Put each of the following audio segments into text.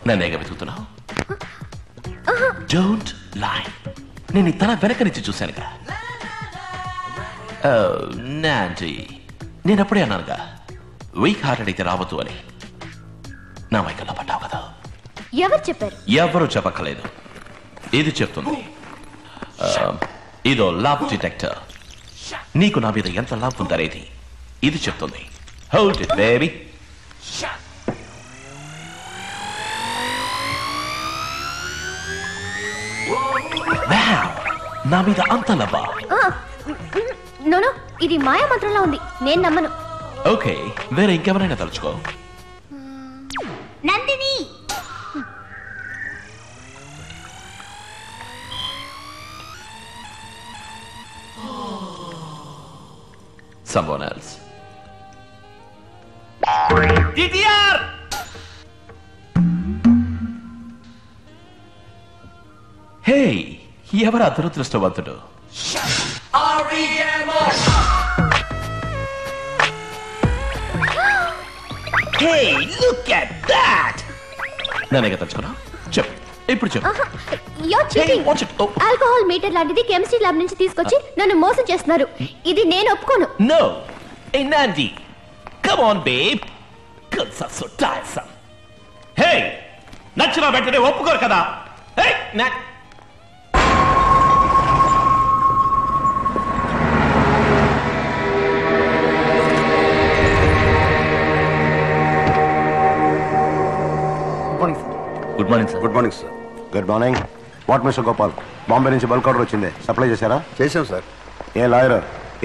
నన్నేగా వెతుకుతున్నావు? Don't lie. నేను ఈ తల వెనక నుంచి చూశానుగా. నాంటీ, నేను అప్పుడే అన్నానుగా వీక్ హార్టెడ్ అయితే రావద్దు అని. నా వైకల్లా పడ్డావు కదా. ఎవరు చెప్పారు? ఎవరు చెప్పక్కలేదు, ఇది చెప్తుంది. ఇదో లవ్ డిటెక్టర్. నీకు నా మీద ఎంత లవ్ ఉందనేది ఇది చెప్తుంది. Hold it baby. నా మీద అంత లవ్వా? నోనో, ఇది మాయా మంత్రంలా ఉంది, నేను నమ్మను. ఓకే, వేరే ఇంకెవరైనా తలుచుకో. Nandini. Someone else. DTR! Hey, ఎవరు అదృష్టవంతుడు? Hey, look at that! నన్నేగా తలుచుకున్నా? చెప్పు, ఇప్పుడు చెప్పు. You're cheating. ఆల్కహాల్ మీటర్ లాంటిది కెమిస్ట్రీ ల్యాబ్ నుంచి తీసుకొచ్చి నన్ను మోసం చేస్తున్నారు. ఇది నేను ఒప్పుకోను. No. Hey, Nandi. Come on, babe. Girls are so tiresome. Hey, నచ్చిన వెంటనే ఒప్పుకోరు కదా. Hey, good morning sir. Good morning sir. Good morning. What mister Gopal, Bombay నుంచి బల్క్ ఆర్డర్ వచ్చింది, సప్లై చేశారా? చేశాం సార్. ఏ లాయర్,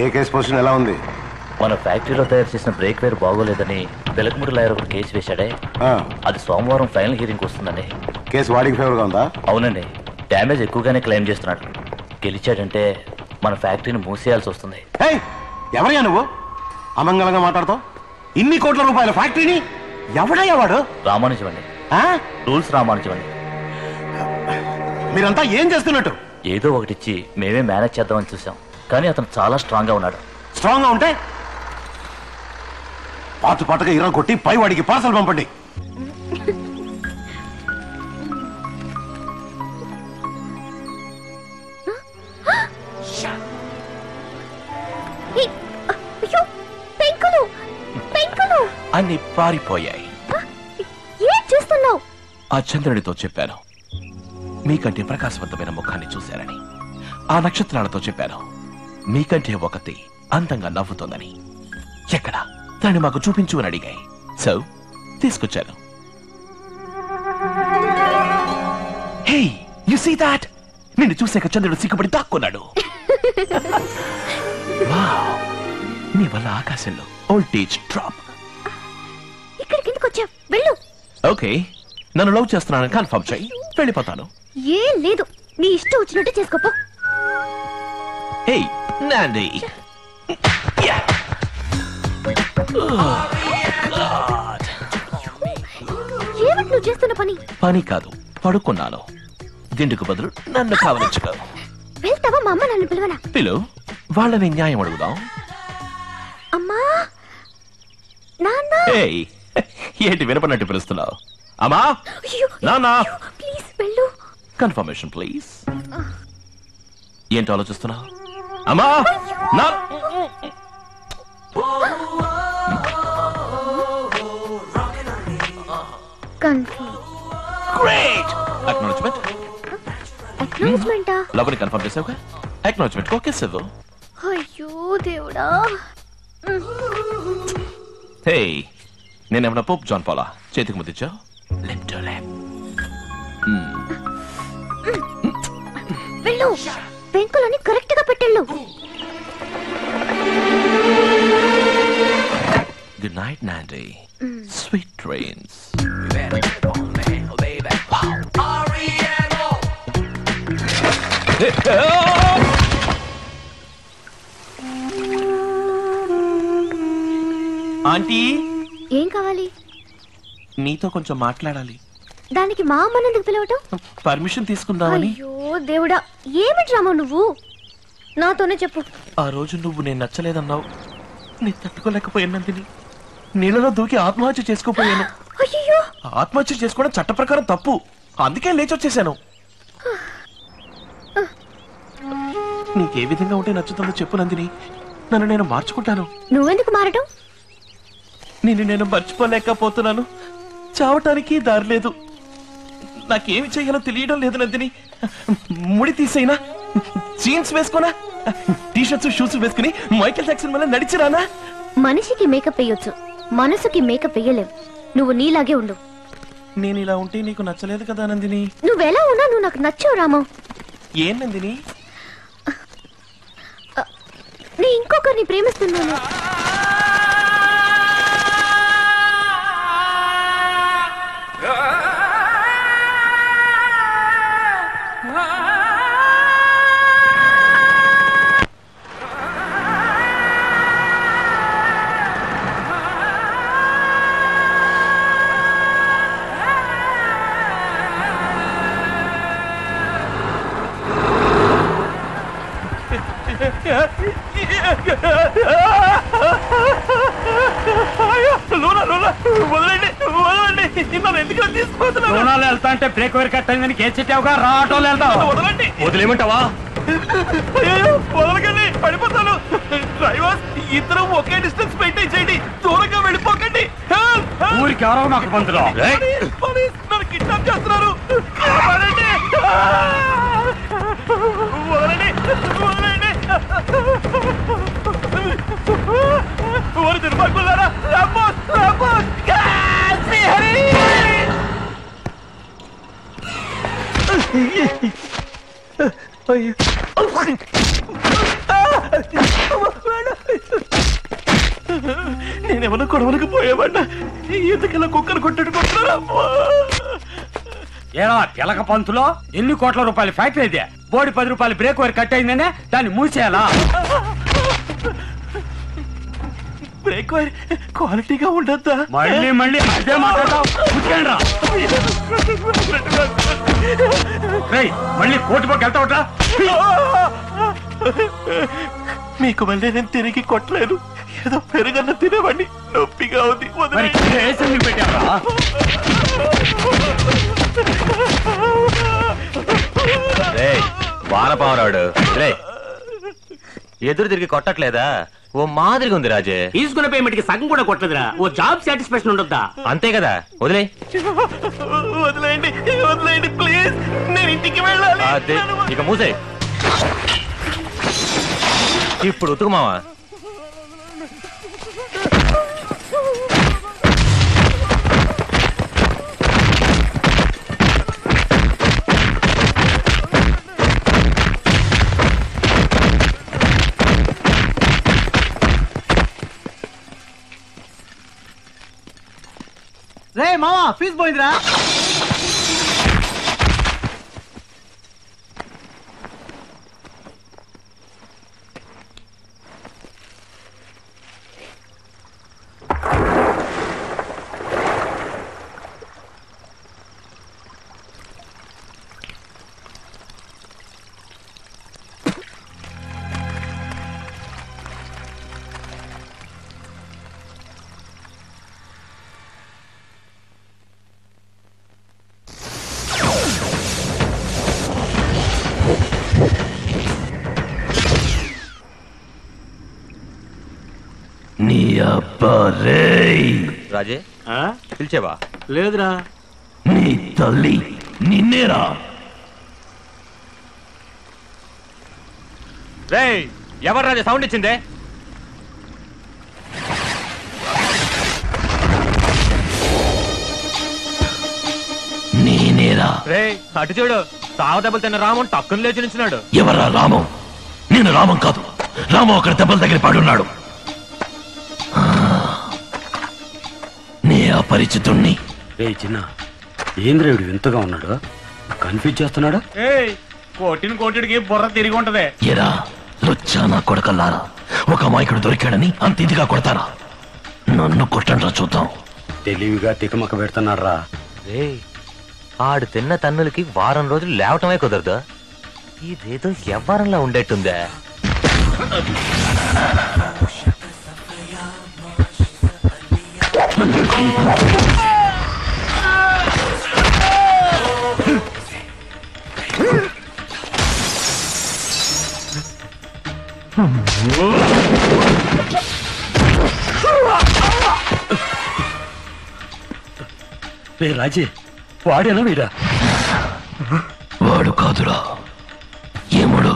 ఏ కేసు పొజిషన్ ఎలా ఉంది? మన ఫ్యాక్టరీలో తయారు చేసిన బ్రేక్ వైర్ బాగోలేదని వెలకముడి లాయర్ ఒకటి కేసు వేశాడే, అది సోమవారం ఫైనల్ హియరింగ్ వస్తుందండి. కేసు వాడికి ఫేవర్గా ఉందా? అవునండి, డ్యామేజ్ ఎక్కువగానే క్లెయిమ్ చేస్తున్నాడు. గెలిచాడంటే మన ఫ్యాక్టరీని మూసేయాల్సి వస్తుంది. ఎవరయ్యా నువ్వు అమంగళంగా మాట్లాడతావు? ఇన్ని కోట్ల రూపాయల ఫ్యాక్టరీని ఎవడయ్యా వాడు? రామానుజం అండి, రూల్స్ రామానుజం అండి. మీరంతా ఏం చేస్తున్నట్టు? ఏదో ఒకటిచ్చి మేమే మేనేజ్ చేద్దామని చూసాం, కానీ అతను చాలా స్ట్రాంగ్ గా ఉన్నాడు. స్ట్రాంగ్ గా ఉంటే పాటు పాటుగా ఇరా కొట్టి పై వాడికి పార్సల్ పంపండి. అన్ని పారిపోయాయి. ఏం చేస్తున్నావు? ఆ చంద్రుడితో చెప్పాను మీకంటే ప్రకాశవంతమైన ముఖాన్ని చూశారని. ఆ నక్షత్రాలతో చెప్పాను మీకంటే ఒకటి అందంగా నవ్వుతోందని. ఎక్కడ దాన్ని మాకు చూపించు అని అడిగాయి. సో తీసుకొచ్చాను. హే, యు సీ దాట్? నిన్ను చూసాక చంద్రుడు సిగ్గుపడి దాక్కున్నాడు. వావ్, నీ వల్ల ఆకాశంలో వోల్టేజ్ డ్రాప్. ఇక్కడ కిందకు వచ్చావు, వెళ్ళు. ఓకే, నన్ను లవ్ చేస్తున్నానని కన్ఫర్మ్ చేయి, వెళ్ళిపోతాను. ఏం లేదు, నీ ఇష్టం వచ్చినట్టు చేసుకోపో. హే నాండి, ఏమిటి నువ్వు చేస్తున్న పని? పని కాదు, పడుకున్నాను. దిండుకు బదులు నన్ను కావలించుకో. వెళ్తావా? మా అమ్మ నన్ను పిలవనా? పిలు, వాళ్ళని న్యాయం అడుగుదాం. అమ్మా, నాన్న. ఏంటి వినపడినట్టు పిలుస్తున్నావు? అమ్మా, నాన్న, ప్లీజ్ వెళ్ళు. Confirmation please. ఏంటి ఆలోచిస్తున్నావు? అమ్మా, నా గ్రేట్ అక్నాలెడ్జ్మెంట్. అక్నాలెడ్జ్మెంటా? లోపలికి కన్ఫర్మ్ చేసావుగా, అక్నాలెడ్జ్మెంట్ ఓకే సేవ్. అయ్యో దేవుడా. హే, నేనేమన్నా పోప్ జాన్ పాలా చేతికి ముద్దిచ్చావు? Lip to lip. వెళ్ళు, పెంకులని కరెక్ట్ గా పెట్టెళ్ళు. Good night, Nandi. Sweet dreams. Aunty, ఏం కావాలి? నీతో కొంచెం మాట్లాడాలి. దానికి మా అమ్మని ఎందుకు పిలవటం? పర్మిషన్ తీసుకుందామని. అయ్యో దేవుడా, ఏమి డ్రామా నువ్వు? నాతోనే చెప్పు. ఆ రోజు నువ్వు నేను నచ్చలేదన్నావు. నీ తట్టుకోలేకపోయాను నందిని. నీళ్ళలో దూకి ఆత్మహత్య చేసుకోపోయాను. అయ్యో ఆత్మహత్య చేసుకోవడం చట్ట ప్రకారం తప్పు. అందుకే లేచి వచ్చేసాను. నీకే విధంగా ఉంటే నచ్చుతుందో చెప్పు నందిని. నన్ను నేను మార్చుకుంటాను. నువ్వెందుకు మారటం? నిన్ను నేను మర్చిపోలేకపోతున్నాను. చావటానికి దారి లేదు. నాకేమి చేయాలో తెలియడం లేదు నందిని. ముడి తీసేనా? జీన్స్ వేసుకోనా? టీషర్ట్స్ షూస్ వేసుకుని మైకేల్ జాక్సన్ వల్ల నడిచిరానా? మనిషికి మేకప్ వేయొచ్చు, మనసుకి మేకప్ వేయలేవు. నువ్వు నీలాగే ఉండు. నేను ఇలా ఉంటే నీకు నచ్చలేదు కదా నందిని? నువ్వెలా ఉన్నా నువ్వు నాకు నచ్చావు రాము. ఏం నందిని? నీ ఇంకొకరిని ప్రేమిస్తున్నాను. వెళ్తా అంటే బ్రేక్ వేరు కట్ అయిందని కేసు చెప్పావుగా, రా ఆటోలో వెళ్తావు. వదిలేమంటావా? వదలకండి, పడిపోతాను. డ్రైవర్ ఇద్దరు ఒకే డిస్టెన్స్ మెయింటైన్ చేయండి. దూరంగా వెళ్ళిపోకండి. ఊరికి ఎవరో నాకు పంతులు. నన్ను కిడ్నాప్ చేస్తున్నారు. వదలండి, వదలండి. ఓరి దుర్మార్గులారా! రాంబోస్, రాంబోస్! శ్రీహరి! నేనేమన్నా గొడవలకు పోయేవాడినా? ఎందుకలా కుక్కను కొట్టుకుంటున్నారా? ఏరా తెలక పంతులో, ఎన్ని కోట్ల రూపాయల ఫ్యాక్టరీ అయితే బోడి 10 రూపాయలు బ్రేక్ వైర్ కట్ అయిందనే దాన్ని మూసేయాలా? బ్రేక్ వైర్ క్వాలిటీగా ఉండద్దా? మళ్ళీ మళ్ళీ అదే మాట్లాడతావు. మళ్ళీ కోర్టు పక్క వెళ్తావుట్రా. మీకు మళ్ళీ నేను తిరిగి కొట్టలేదు. ఏదో పెరుగన్న తినేవాడిని. నొప్పిగా ఉంది. పెట్టావా? వానపావరాడు ఎదురు తిరిగి కొట్టట్లేదా? ఓ మాదిరిగా ఉంది రాజే. తీసుకున్న పేమెంట్ కి సగం కూడా కొట్టలేదురా. ఓ జాబ్ సాటిస్ఫాక్షన్ ఉండొద్దా? అంతే కదా, వదిలే. వదిలేయండి, వదిలేయండి ప్లీజ్. నేను ఇంటికి వెళ్ళాలి. ఇక మూసే. ఇప్పుడు ఉతుకు మావా. రే మావా, ఫీజు పోయిందిరా. నీ అబ్బా రే. రాజే పిలిచేవా? లేదురా. నీ తల్లి నిన్నేరా. రే ఎవరు రాజే సౌండ్ ఇచ్చిందే? నేనేరా. రే అటు చూడు, సావ దెబ్బలు తిన్న రామన్ టక్కున లేచి నించున్నాడు. ఎవరా రామం? నేను రామం కాదు. రామం అక్కడ దెబ్బల దగ్గర పడున్నాడు. నే అపరిచితుణ్ణి. రే చిన్న, ఏంద్రేవుడు వింతగా ఉన్నాడు, కన్ఫ్యూజ్ చేస్తున్నాడు. కోటిని కోటిడికి బుర్ర తిరిగి ఉంటది. ఎరా లుచ్చా నా కొడకల్లారా, ఒక అమాయకుడు దొరికాడని అంత ఇదిగా కొడతారా? నన్ను కొట్టండ్రా చూద్దాం. తెలివిగా తికమక పెడుతున్నాడు రా. రే ఆడు తిన్న తన్నులకి వారం రోజులు లేవటమే కుదరదు. ఇదేదో వ్యవహారంలా ఉండేట్టుందే. రాజీ వాడేనా వీడా? వాడు కాదురా ఏముడు.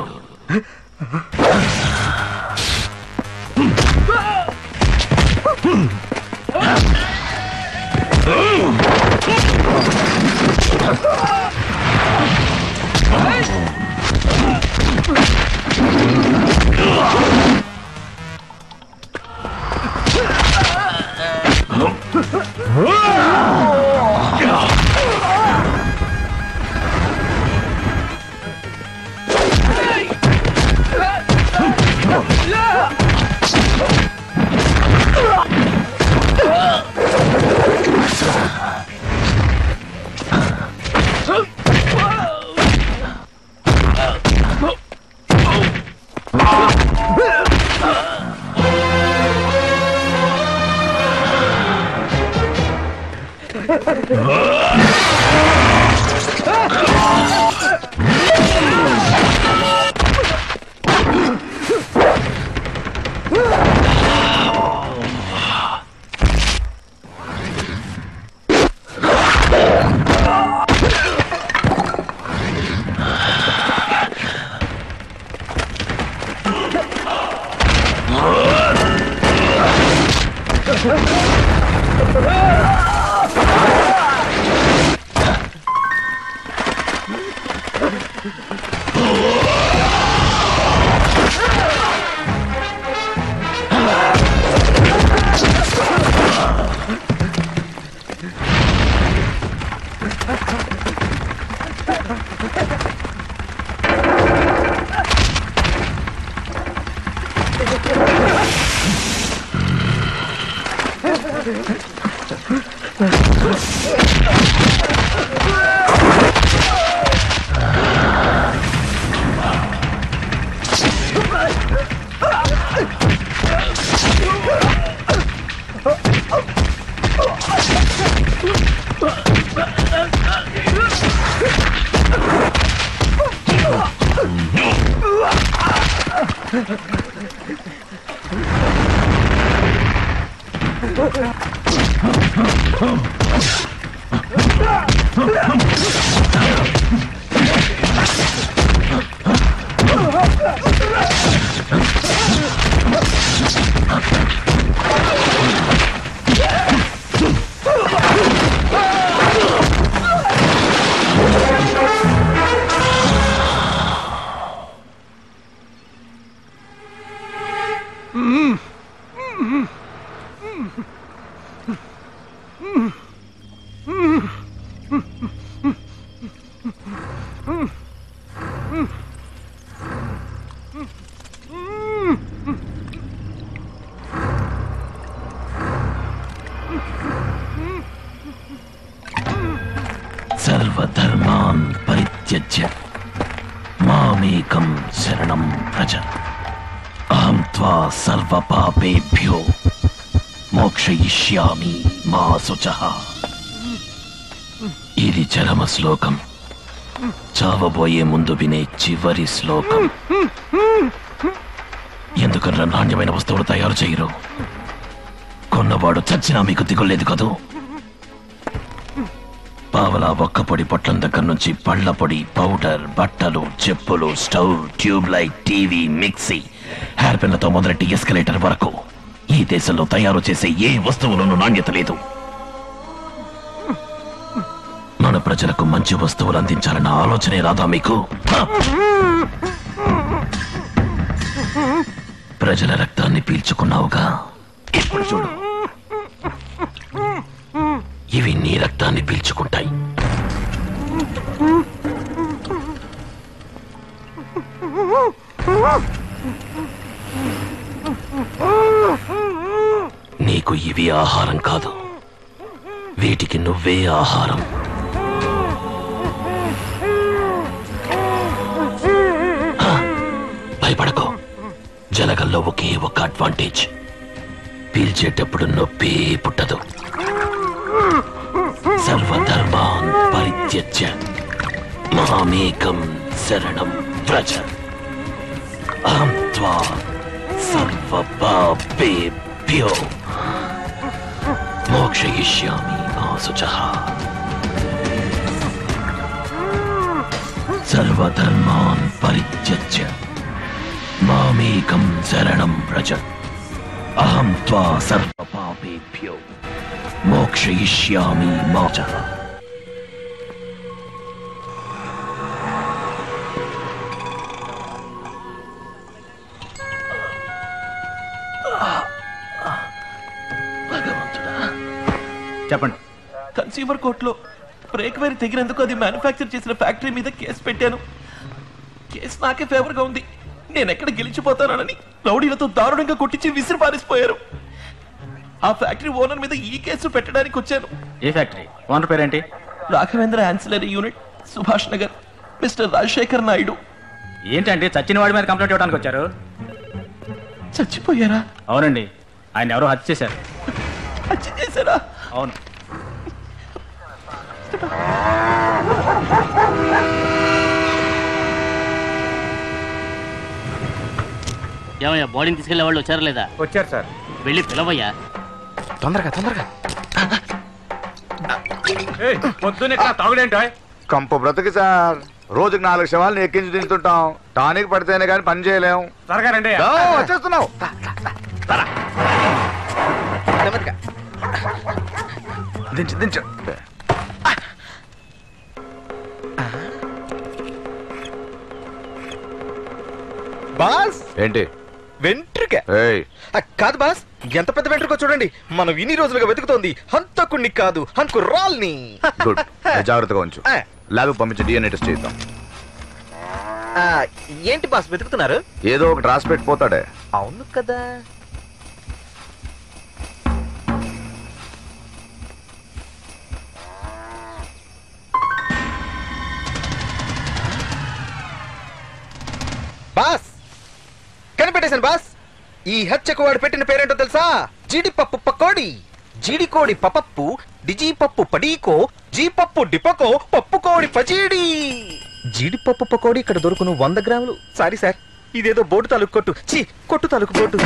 సర్వధర్మాన్ పరిత్యజ్య మామేకం శరణం వ్రజ అహం త్వా సర్వపాపేభ్యో మోక్షయిష్యామి మా శుచః. ఇది చరమ శ్లోకం, చావబోయే ముందు వినే చివరి శ్లోకం. ఎందుకన్నా నాణ్యమైన వస్తువులు తయారు చేయరు? కొన్నవాడు చచ్చినా మీకు దిగులేదు కదూ. పావలా ఒక్క పొడి పొట్లం దగ్గర నుంచి పళ్ళ పొడి, పౌడర్, బట్టలు, చెప్పులు, stove, tube light, TV, mixie, hair పెన్లతో మొదలెట్టి ఎస్కలేటర్ వరకు ఈ దేశంలో తయారు చేసే ఏ వస్తువులోనూ నాణ్యత లేదు. మన ప్రజలకు మంచి వస్తువులు అందించాలన్న ఆలోచనే రాదా మీకు? ప్రజల రక్తాన్ని పీల్చుకున్నావుగా, ఇప్పుడు చూడు, ఇవి నీ రక్తాన్ని పీల్చుకుంటాయి. నీకు ఇవి ఆహారం కాదు, వీటికి నువ్వే ఆహారం. భయపడకు, జలగల్లో ఒకే ఒక అడ్వాంటేజ్, పీల్చేటప్పుడు నొప్పి పుట్టదు. సర్వధర్మాన్ పరిత్యజ్య మామేకం శరణం వ్రజ అహం త్వా పాపేభ్యో మోక్షయిష్యామి మా శుచః సర్వధర్మాన్ పరిత్యజ్య మామేకం శరణం వ్రజ అహం త్వా సర్వపాపేభ్యో మోక్షయిష్యామి మా శుచః. చెప్పండి. కన్స్యూమర్ కోర్టులో బ్రేక్ వైర్ తెగినందుకు అది మ్యానుఫ్యాక్చర్ చేసిన ఫ్యాక్టరీ మీద కేసు పెట్టాను. కేసు నాకే ఫేవర్ గా ఉంది. నేను ఎక్కడ గెలిచిపోతానని రౌడీలతో దారుణంగా కొట్టించి విసిరి పారేసిపోయారు. ఆ ఫ్యాక్టరీ ఓనర్ మీద ఈ కేసు పెట్టడానికి వచ్చాను. ఏ ఫ్యాక్టరీ ఓనర్ పేరేంటి? Raghavendra ancillary unit, Subhash Nagar, mister Rajasekhar Naidu. ఏంటంటే చచ్చిన వాడి మీద కంప్లైంట్ ఇవ్వడానికి వచ్చారు? చచ్చిపోయారా? అవునండి, ఆయన ఎవరో హత్య చేశారు. హత్య చేశారా? అవును. ఏమయ్యా బాడీని తీసుకెళ్లే వాళ్ళు వచ్చారా లేదా? వచ్చారు సార్. వెళ్ళి పిలవయ్యా. తొందరగా తొందరగా. పొద్దున్న తాగుడేంటో కంప బ్రతుకు సార్. రోజుకి 4 శవాలను ఎక్కించి దించుతుంటాం. టానిక్ పడితేనే కానీ పని చేయలేం. త్వరగా రండి. వచ్చేస్తున్నావు. దించు దించు. బాస్ ఏంటి వెంట్రుక ఏయ్ కాదు బాస్, ఎంత పెద్ద వెంట్రుక చూడండి. మనం ఇన్ని రోజులుగా వెతుకుతోంది హంతకుణ్ణి కాదు, హంతకు రాల్ని. గుడ్. జాగ్రత్తగా ఉంచు. ఆ. ల్యాబ్ పంపించి DNA టెస్ట్ చేద్దాం. ఏంటి బాస్ వెతుకుతున్నారు? ఏదో ఒకటి రాసి పెట్టిపోతాడే. అవును కదా. బాస్ కనిపెట్టేశాను బాస్. ఈ హత్యకు వాడు పెట్టిన పేరేంటో తెలుసా? జీడిపప్పు పకోడి. జీడికోడి పపప్పు, డిజీపప్పు పడీకో, జీపప్పు డిపకో, పప్పు కోడి పచీడి. జీడిపప్పు పకోడి ఇక్కడ దొరుకును 100 గ్రాములు. సారీ సార్, ఇదేదో బోటు తాలూకు కొట్టు. కొట్టు తాలూకు బోటు.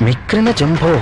మిక్రిన జంబో.